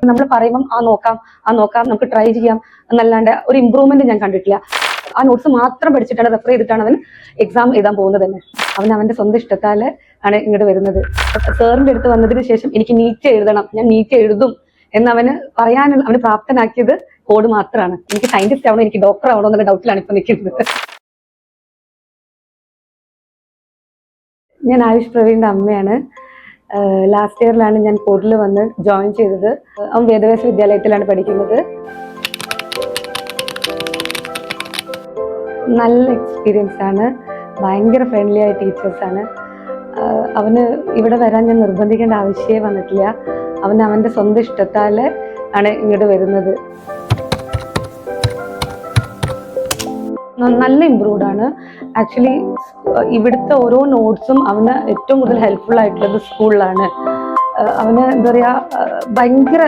നമ്മൾ പറയുമ്പം ആ നോക്കാം നമുക്ക് ട്രൈ ചെയ്യാം എന്നല്ലാണ്ട് ഒരു ഇമ്പ്രൂവ്മെന്റ് ഞാൻ കണ്ടിട്ടില്ല. ആ നോട്ട്സ് മാത്രം പഠിച്ചിട്ടാണ് റെഫർ ചെയ്തിട്ടാണ് അവൻ എക്സാം എഴുതാൻ പോകുന്നത് തന്നെ. അവൻ അവന്റെ സ്വന്തം ഇഷ്ടത്താല് ആണ് ഇങ്ങോട്ട് വരുന്നത്. സാറിന്റെ അടുത്ത് വന്നതിന് ശേഷം എനിക്ക് നീറ്റ് എഴുതണം, ഞാൻ നീറ്റ് എഴുതും എന്നവന് പറയാനുള്ള അവന് പ്രാപ്തനാക്കിയത് കോഡ് മാത്രമാണ്. എനിക്ക് സയന്റിസ്റ്റ് ആവണോ എനിക്ക് ഡോക്ടർ ആവണോ എന്നുള്ള ഡൗട്ടിലാണ് ഇപ്പൊ നിൽക്കുന്നത്. ഞാൻ ആയുഷ് പ്രവീണിന്റെ അമ്മയാണ്. ലാസ്റ്റ് ഇയറിലാണ് ഞാൻ കോഡിൽ വന്ന് ജോയിൻ ചെയ്തത്. അവൻ വേദവ്യാസ വിദ്യാലയത്തിലാണ് പഠിക്കുന്നത്. നല്ല എക്സ്പീരിയൻസ് ആണ്. ഭയങ്കര ഫ്രണ്ട്ലി ആയ ടീച്ചേഴ്സാണ്. അവന് ഇവിടെ വരാൻ ഞാൻ നിർബന്ധിക്കേണ്ട ആവശ്യമേ വന്നിട്ടില്ല. അവന്റെ സ്വന്തം ഇഷ്ടത്താല് ആണ് ഇങ്ങോട്ട് വരുന്നത്. നല്ല ഇമ്പ്രൂവ്ഡ് ആണ്. ആക്ച്വലി ഇവിടുത്തെ ഓരോ നോട്ട്സും അവന് ഏറ്റവും കൂടുതൽ ഹെൽപ്ഫുൾ ആയിട്ടുള്ളത് സ്കൂളിലാണ്. അവന് എന്താ പറയാ, ഭയങ്കര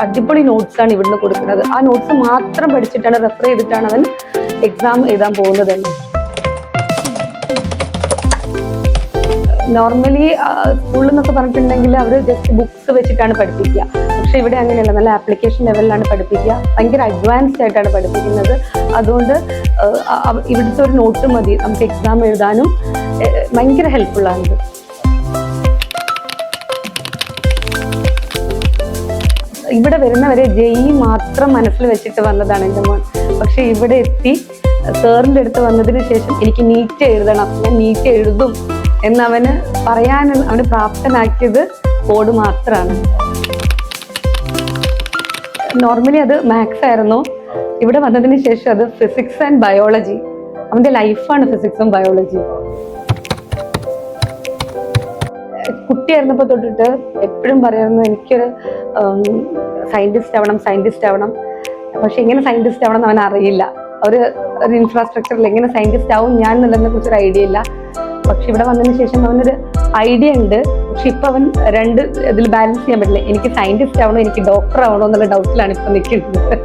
അടിപൊളി നോട്ട്സ് ആണ് ഇവിടുന്ന് കൊടുക്കുന്നത്. ആ നോട്ട്സ് മാത്രം പഠിച്ചിട്ടാണ് റെഫർ ചെയ്തിട്ടാണ് അവൻ എക്സാം എഴുതാൻ പോകുന്നത് തന്നെ. നോർമലി സ്കൂളിൽ നിന്നൊക്കെ പറഞ്ഞിട്ടുണ്ടെങ്കിൽ അവർ ജസ്റ്റ് ബുക്സ് വെച്ചിട്ടാണ് പഠിപ്പിക്കുക. പക്ഷെ ഇവിടെ അങ്ങനെയല്ല, നല്ല ആപ്ലിക്കേഷൻ ലെവലിലാണ് പഠിപ്പിക്കുക. ഭയങ്കര അഡ്വാൻസ്ഡ് ആയിട്ടാണ് പഠിപ്പിക്കുന്നത്. അതുകൊണ്ട് ഇവിടുത്തെ ഒരു നോട്ട് മതി നമുക്ക് എക്സാം എഴുതാനും. ഭയങ്കര ഹെൽപ്ഫുൾ ആണിത്. ഇവിടെ വരുന്നവരെ ജെഇ മാത്രം മനസ്സിൽ വെച്ചിട്ട് വന്നതാണ് എൻ്റെ മോൻ. പക്ഷെ ഇവിടെ എത്തി സാറിൻ്റെ അടുത്ത് വന്നതിന് ശേഷം എനിക്ക് നീറ്റ് എഴുതണം, ഞാൻ നീറ്റ് എഴുതും എന്നവന് പറയാൻ അവന് പ്രാപ്തനാക്കിയത് കോഡ് മാത്രമാണ്. നോർമലി അത് മാത്സ് ആയിരുന്നു. ഇവിടെ വന്നതിന് ശേഷം അത് ഫിസിക്സ് ആൻഡ് ബയോളജി. അവന്റെ ലൈഫാണ് ഫിസിക്സും ബയോളജിയും. കുട്ടിയായിരുന്നപ്പോൾ തൊട്ടിട്ട് എപ്പോഴും പറയായിരുന്നു എനിക്കൊരു സയന്റിസ്റ്റ് ആവണം. പക്ഷെ എങ്ങനെ സയന്റിസ്റ്റ് ആവണം എന്ന് അവൻ അറിയില്ല. ഒരു ഇൻഫ്രാസ്ട്രക്ചറിൽ എങ്ങനെ സയന്റിസ്റ്റ് ആവും ഞാൻ എന്നുള്ളതിനെ കുറിച്ചൊരു ഐഡിയ ഇല്ല. പക്ഷെ ഇവിടെ വന്നതിന് ശേഷം അവനൊരു ഐഡിയ ഉണ്ട്. പക്ഷെ ഇപ്പൊ അവൻ രണ്ട് ഇതിൽ ബാലൻസ് ചെയ്യാൻ പറ്റില്ല. എനിക്ക് സയന്റിസ്റ്റ് ആവണോ എനിക്ക് ഡോക്ടർ ആവണോ എന്നുള്ള ഡൗട്ടിലാണ് ഇപ്പൊ നിൽക്കുന്നത്.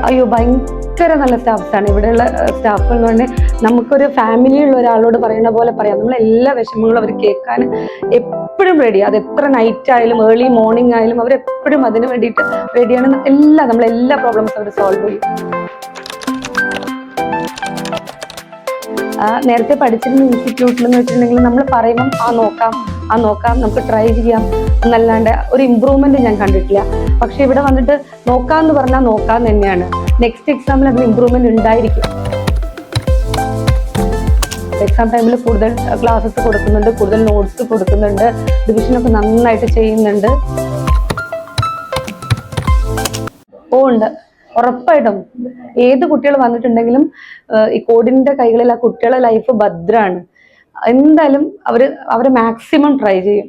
അയ്യോ, ഭയങ്കര നല്ല സ്റ്റാഫ്സാണ് ഇവിടെയുള്ള സ്റ്റാഫുകൾ എന്ന് പറഞ്ഞാൽ. നമുക്കൊരു ഫാമിലിയുള്ള ഒരാളോട് പറയുന്ന പോലെ പറയാം. നമ്മളെല്ലാ വിഷമങ്ങളും അവർ കേൾക്കാൻ എപ്പോഴും റെഡി. അത് എത്ര നൈറ്റ് ആയാലും ഏർലി മോർണിംഗ് ആയാലും അവരെപ്പോഴും അതിന് വേണ്ടിയിട്ട് റെഡിയാണ്. നമ്മളെല്ലാ പ്രോബ്ലംസ് അവർ സോൾവ് ചെയ്യും. നേരത്തെ പഠിച്ചിരുന്ന ഇൻസ്റ്റിറ്റ്യൂട്ടിൽ എന്ന് വെച്ചിട്ടുണ്ടെങ്കിൽ നമ്മൾ പറയുമ്പം ആ നോക്കാം നമുക്ക് ട്രൈ ചെയ്യാം എന്നല്ലാണ്ട് ഒരു ഇമ്പ്രൂവ്മെന്റ് ഞാൻ കണ്ടിട്ടില്ല. പക്ഷെ ഇവിടെ വന്നിട്ട് നോക്കാന്ന് പറഞ്ഞാൽ നോക്കാൻ തന്നെയാണ്. നെക്സ്റ്റ് എക്സാമിൽ അതിന് ഇമ്പ്രൂവ്മെന്റ് ഉണ്ടായിരിക്കും. എക്സാം ടൈമിൽ കൂടുതൽ ക്ലാസ്സസ് കൊടുക്കുന്നുണ്ട്, കൂടുതൽ നോട്ട്സ് കൊടുക്കുന്നുണ്ട്, ഡിവിഷനൊക്കെ നന്നായിട്ട് ചെയ്യുന്നുണ്ട്. ഉണ്ട്, ഉറപ്പായിട്ടും ഏത് കുട്ടികൾ വന്നിട്ടുണ്ടെങ്കിലും ഈ കോഡിന്റെ കൈകളിൽ ആ കുട്ടികളുടെ ലൈഫ് ഭദ്രമാണ്. എന്തായാലും അവര് മാക്സിമം ട്രൈ ചെയ്യും.